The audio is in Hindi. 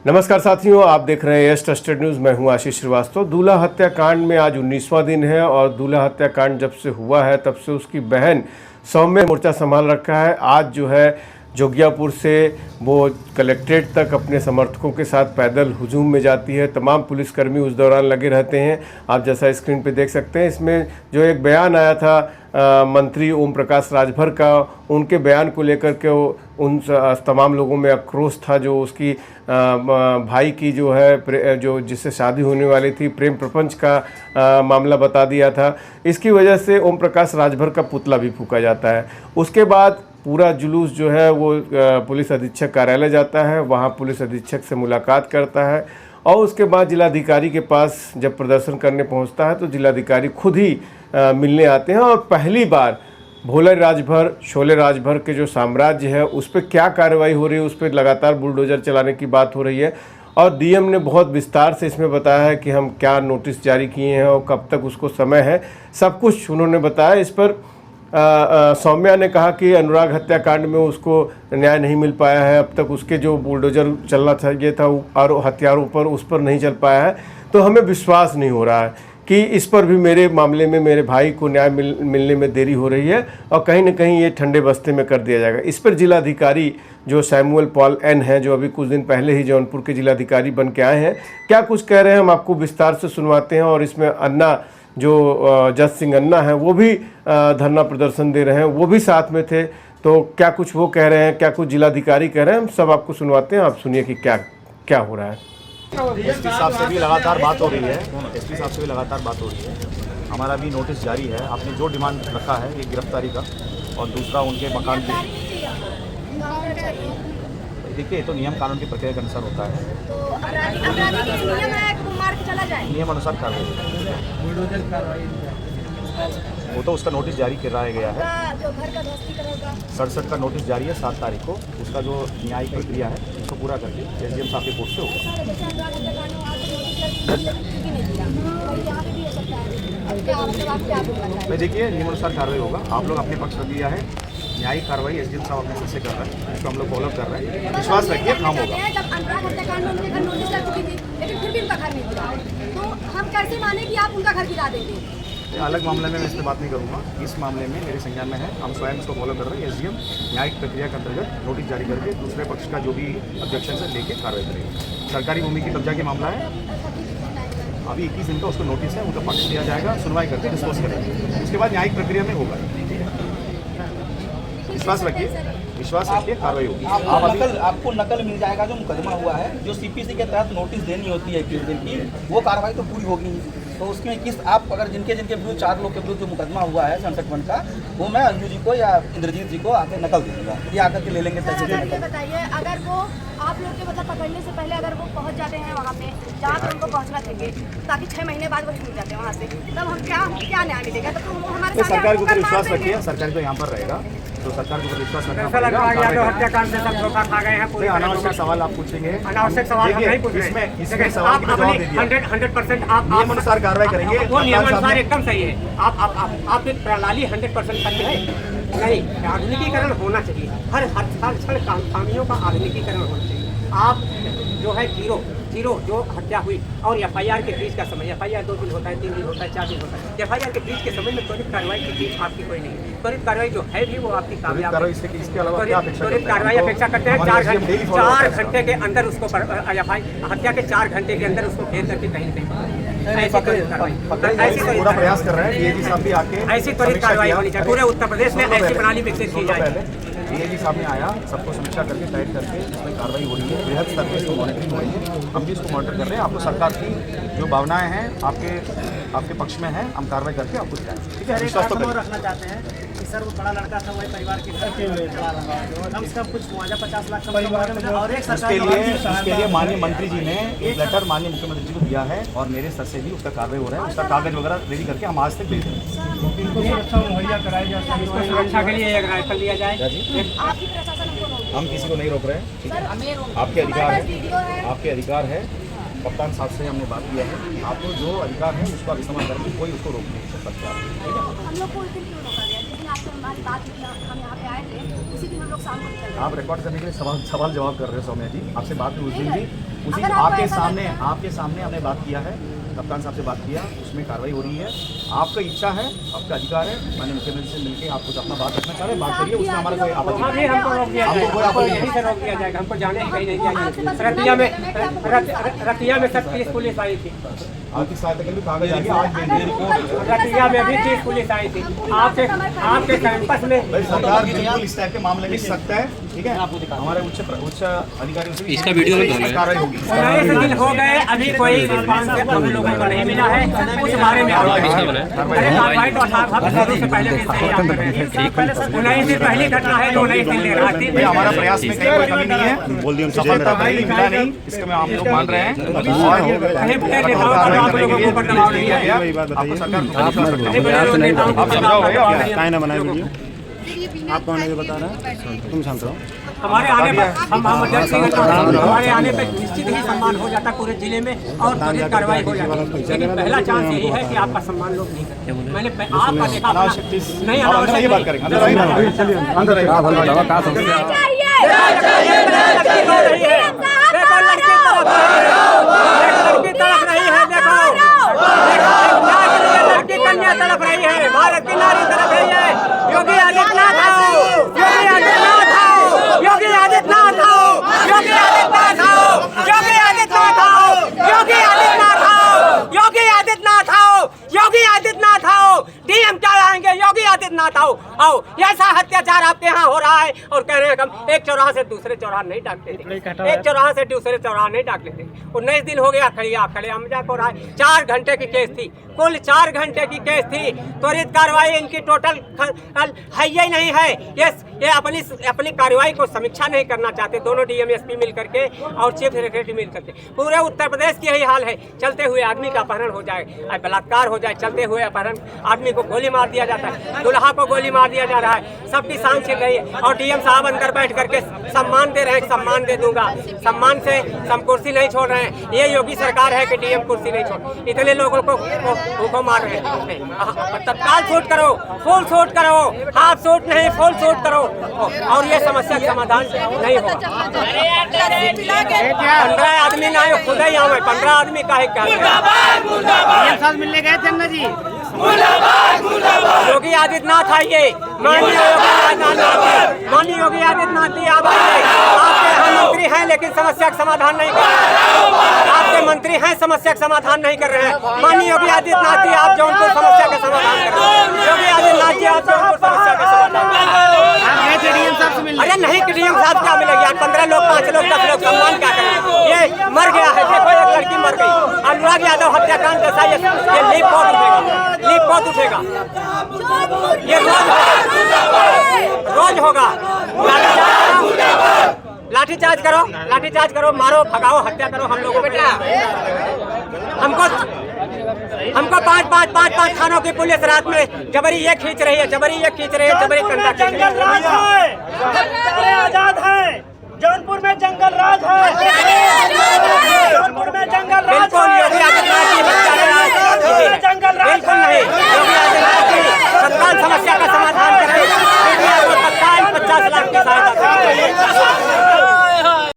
नमस्कार साथियों, आप देख रहे हैं यस ट्रस्टेड न्यूज़। मैं हूं आशीष श्रीवास्तव। दूल्हा हत्याकांड में आज 19वां दिन है और दूल्हा हत्याकांड जब से हुआ है तब से उसकी बहन सौम्या मोर्चा संभाल रखा है। आज जो है जोगियापुर से वो कलेक्ट्रेट तक अपने समर्थकों के साथ पैदल हुजूम में जाती है। तमाम पुलिसकर्मी उस दौरान लगे रहते हैं। आप जैसा स्क्रीन पे देख सकते हैं, इसमें जो एक बयान आया था मंत्री ओम प्रकाश राजभर का, उनके बयान को लेकर के उन तमाम लोगों में आक्रोश था। जो उसकी भाई की जो है जो जिससे शादी होने वाली थी, प्रेम प्रपंच का मामला बता दिया था। इसकी वजह से ओम प्रकाश राजभर का पुतला भी फूंका जाता है। उसके बाद पूरा जुलूस जो है वो पुलिस अधीक्षक कार्यालय जाता है, वहाँ पुलिस अधीक्षक से मुलाकात करता है और उसके बाद जिलाधिकारी के पास जब प्रदर्शन करने पहुँचता है तो जिलाधिकारी खुद ही मिलने आते हैं। और पहली बार भोले राजभर, शोले राजभर के जो साम्राज्य है उस पर क्या कार्रवाई हो रही है, उस पर लगातार बुलडोजर चलाने की बात हो रही है। और डीएम ने बहुत विस्तार से इसमें बताया है कि हम क्या नोटिस जारी किए हैं और कब तक उसको समय है, सब कुछ उन्होंने बताया। इस पर सौम्या ने कहा कि अनुराग हत्याकांड में उसको न्याय नहीं मिल पाया है, अब तक उसके जो बुलडोजर चलना चाहिए था और हथियारों पर उस पर नहीं चल पाया है, तो हमें विश्वास नहीं हो रहा है कि इस पर भी मेरे मामले में मेरे भाई को न्याय मिलने में देरी हो रही है और कहीं ना कहीं ये ठंडे बस्ते में कर दिया जाएगा। इस पर जिलाधिकारी जो सैमुअल पॉल एन हैं, जो अभी कुछ दिन पहले ही जौनपुर के जिलाधिकारी बन के आए हैं, क्या कुछ कह रहे हैं हम आपको विस्तार से सुनवाते हैं। और इसमें अन्ना जो जज सिंह अन्ना है वो भी धरना प्रदर्शन दे रहे हैं, वो भी साथ में थे। तो क्या कुछ वो कह रहे हैं, क्या कुछ जिलाधिकारी कह रहे हैं, हम सब आपको सुनवाते हैं। आप सुनिए कि क्या क्या हो रहा है। एसपी साहब से भी लगातार बात हो रही है। एसपी साहब से भी लगातार बात हो रही है। हमारा भी नोटिस जारी है। आपने जो डिमांड रखा है, एक गिरफ्तारी का और दूसरा उनके मकान की। देखिए, तो नियम कानून की प्रक्रिया के अनुसार होता है, नियम अनुसार कार्रवाई। वो तो उसका नोटिस जारी कराया गया है। 67 का नोटिस जारी है 7 तारीख को। उसका जो न्यायिक प्रक्रिया है उसको पूरा करके एसडीएम साहब के कोर्ट से होगा। मैं देखिए, नियमानुसार कार्रवाई होगा। आप लोग अपने पक्ष रख दिया है, न्यायिक कार्रवाई एसडीएम साहब अपने से कर रहे हैं, इसको हम लोग फॉलो कर रहे हैं। विश्वास रखिए, काम होगा। लेकिन फिर भी उनका घर नहीं गिरा, तो हम कैसे माने कि आप उनका घर गिरा देंगे? अलग मामले में मैं इस पर बात नहीं करूँगा। इस मामले में मेरे संज्ञान में है, हम स्वयं इसको फॉलो कर रहे हैं। एसडीएम न्यायिक प्रक्रिया के अंतर्गत नोटिस जारी करके दूसरे पक्ष का जो भी ऑब्जेक्शन है लेके कार्रवाई करेंगे। सरकारी भूमि की कब्जा के मामला है, अभी 21 दिन का उसको नोटिस है, उनका पक्ष दिया जाएगा, सुनवाई करके डिस्पोज करेंगे। उसके बाद न्यायिक प्रक्रिया में होगा। विश्वास रखिए, कार्रवाई होगी। आपको नकल मिल जाएगा जो मुकदमा हुआ है, जो सीपीसी के तहत नोटिस देनी होती है 21 दिन की, वो कार्रवाई तो पूरी होगी। तो उसमें किस आप अगर जिनके विरुद्ध 4 लोग के विरुद्ध जो मुकदमा हुआ है 67 का, वो मैं अंजू जी को या इंद्रजीत जी को आके नकल दे दूँगा, ये आकर के ले लेंगे पैसे। ये बताइए, अगर वो आप लोग के मतलब पकड़ने से पहले अगर वो पहुंच जाते हैं वहाँ पे जहाँ पे उनको पहुँचना चाहिए, ताकि 6 महीने बाद वो छूट जाते हैं वहाँ से, तब हम क्या न्याय मिलेगा? तब तो हमारे सरकार के ऊपर विश्वास रखिए। सरकार तो यहाँ पर रहेगा, तो सरकार के ऊपर विश्वास रखना पड़ेगा। हत्याकांड से सब धोखा खा गए हैं। पूरे अनावश्यक सवाल आप पूछेंगे, अनावश्यक सवाल हम नहीं पूछ रहे। इसमें सवाल का जवाब दे दिया। 100% आप नियम अनुसार कार्रवाई करेंगे। वो नियम अनुसार एकदम सही है। आप एक प्रणाली 100% सत्य है नहीं। आधुनिकीकरण होना चाहिए, हर क्षण कानूनियों का आधुनिकीकरण होना चाहिए। आप जो है जीरो जो हत्या हुई और एफआईआर के बीच का समय, एफआईआर 2 दिन होता है, 3 दिन होता है, 4 दिन होता है। एफआईआर के बीच के समय में त्वरित कार्रवाई की चीज आपकी कोई नहीं है। त्वरित कार्रवाई जो है भी वो आपकी कामयाब है। त्वरित कार्रवाई अपेक्षा करते हैं 4 घंटे के अंदर उसको हत्या के 4 घंटे के अंदर उसको घेर करके कहीं पूरा प्रयास कर रहे हैं। ऐसी त्वरित कार्रवाई होनी चाहिए। पूरे उत्तर प्रदेश में ऐसी प्रणाली विकसित की जाए। डीएजी साहब ने आया, सबको समीक्षा करके टाइट करके इसमें कार्रवाई हो रही है। बृहद स्तर पर इसको मॉनिटरिंग हो रही है, हम भी इसको मॉनिटर कर रहे हैं। आपको सरकार की जो भावनाएं हैं आपके पक्ष में है, हम कार्रवाई करके आपको दिखाएंगे। ठीक है, विश्वास तो रखना चाहते हैं कि सर वो बड़ा लड़का था, वही परिवार के हम सब कुछ मुआवजा 50 लाख और एक उसके लिए माननीय मंत्री जी ने एक लेटर माननीय मुख्यमंत्री जी को दिया है और मेरे स्तर से भी उसका कार्रवाई हो रहा है। उसका कागज वगैरह रेडी करके हम आज तक भेज देंगे। मुहैया कराई जाए, सुरक्षा के लिए एक राइफल दिया जाए। हम किसी को नहीं रोक रहे हैं, ठीक है, आपके अधिकार है। कप्तान साहब से हमने बात किया है, आपको जो अधिकार है उसका इस्तेमाल करके कोई उसको रोक नहीं सकता। ठीक है, हम लोग को उस दिन क्यों रोका गया? जिस दिन आपसे हमारी बात हुई, हम यहाँ पे आए थे, उसी दिन हम लोग शाम को निकल गए। आप रिकॉर्ड करने के लिए सवाल जवाब कर रहे हो सौम्या जी। आपसे बात हुई उस दिन भी उसी अगर आपको आपके ऐसा सामने हमने बात किया है, कप्तान साहब से बात किया, उसमें कार्रवाई हो रही है। आपका इच्छा है, आपका अधिकार है, मैंने मुख्यमंत्री से मिलकर आप कुछ अपना बात रखना चाह रहे हैं, बात करिए, उसमें हमारा कोई आपत्ति वहाँ भी हमको रोक दिया हमको कोई जाएगा, आपत्ति यहीं से रोक दिया जाएगा, हमको जाने ही कहीं नहीं दिया जाएगा। रतिया में सब 30 पुलिस आई थी, आर्थिक सहायता के लिए कागज आ गया, आज भेजिए रिपोर्ट। रतिया में भी 30 पुलिस आई थी। आपके कैंपस में भाई सरकार बिल्कुल इस टाइप के मामले में सकता है, ठीक है, हमारे उच्च अधिकारियों से भी इसका वीडियो कार्रवाई होगी। 19 दिन हो गए, अभी कोई रिस्पॉन्स हम लोगों को नहीं मिला है। उस बारे में कार्रवाई तो हम से पहले दिन से ही आप कर रहे हैं। 19 दिन पहली घटना है, 19 दिन ले रहा थी। भाई हमारा प्रयास में कहीं कोई कमी नहीं है, सफलता नहीं मिला नहीं, इसका मैं आप लोग मान रहे हैं। कहीं बड़े नेताओं का आप लोगों के ऊपर दबाव नहीं है। आपको सरकार को कहीं बड़े नेताओं का आप कौन है जो बता रहा है? तुम शांत रहो। हमारे आने पर हमारे आने पर निश्चित ही सम्मान हो जाता पूरे जिले में और त्वरित कार्रवाई हो जाती। लेकिन पहला चांस यही है कि आपका सम्मान लोग नहीं करते। मैंने आपका देखा नहीं, अंदर ये बात करेंगे, अंदर आइए, अंदर आइए। देखो लड़की तड़प रही है, देखो लड़की कन्या तड़प रही है, भारत की नारी तड़प रही है। योगी आदित्यनाथ आओ, योगी आदित्यनाथ आओ, योगी आदित्यनाथ आओ, योगी आदित्यनाथ आओ, योगी आदित्यनाथ आओ, योगी आदित्यनाथ आओ, योगी आदित्यनाथ आओ, योगी आदित्यनाथ आओ, डीएम क्या लाएंगे, योगी आदित्यनाथ आओ, आओ। ऐसा अत्याचार आपके यहाँ हो रहा है और कह रहे हैं हम एक चौराहा से दूसरे चौराहा नहीं डाकते थे, एक चौराहा से दूसरे चौराहा नहीं डाक लेते। 19 दिन हो गया खड़े मजाक हो रहा है। 4 घंटे की केस थी, कुल 4 घंटे की केस थी। त्वरित कार्रवाई इनकी टोटल है ही नहीं है। ये अपनी कार्रवाई को समीक्षा नहीं करना चाहते, दोनों डीएम एसपी मिल करके और चीफ सेक्रेटरी मिल करके। पूरे उत्तर प्रदेश की यही हाल है। चलते हुए आदमी का अपहरण हो जाए, बलात्कार हो जाए, चलते हुए अपहरण, आदमी को गोली मार दिया जाता है, दुल्हा को गोली मार दिया जा रहा है, सबकी सांस छिल रही है। और डीएम साहब अंदर बैठ करके सम्मान दे रहे हैं, सम्मान दे दूंगा, सम्मान से हम कुर्सी नहीं छोड़ रहे हैं। ये योगी सरकार है कि डीएम कुर्सी नहीं छोड़, इतने लोगों को मार रहे हैं। तत्काल शूट करो, फुल शूट करो, हाफ शूट नहीं फुल शूट करो और ये समस्या का समाधान नहीं होगा। 15 आदमी ना आए, खुद ही आवे, 15 आदमी का है क्या मिलने गए थे अन्ना जी। योगी आदित्यनाथ आइए, माननीय योगी आदित्यनाथ जी आप आइए। आपके यहाँ मंत्री हैं लेकिन समस्या का समाधान नहीं कर रहे हैं। आपके मंत्री हैं, समस्या का समाधान नहीं कर रहे हैं। माननीय योगी आदित्यनाथ जी आप जौनपुर समस्या का समाधान कर रहे हैं। योगी आदित्यनाथ जी आप जौनपुर समस्या का समाधान कर रहे हैं। अरे नहीं, डीएम साहब क्या मिलेगी यार? 15 लोग, 5 लोग, 10 लोग, सम्मान क्या करें? ये मर गया है, देखो एक लड़की मर गई। अनुराग यादव हत्याकांड जैसा ये लीप बहुत उठेगा, ये रोज होगा। लाठीचार्ज करो, मारो, भगाओ, हत्या करो हम लोगों को। हमको 5 थानों की पुलिस रात में जबरी ये खींच रही है, जबरी कंधा खींच रही है। आजाद है, जौनपुर में जंगल राज है, जौनपुर में जंगल राज है।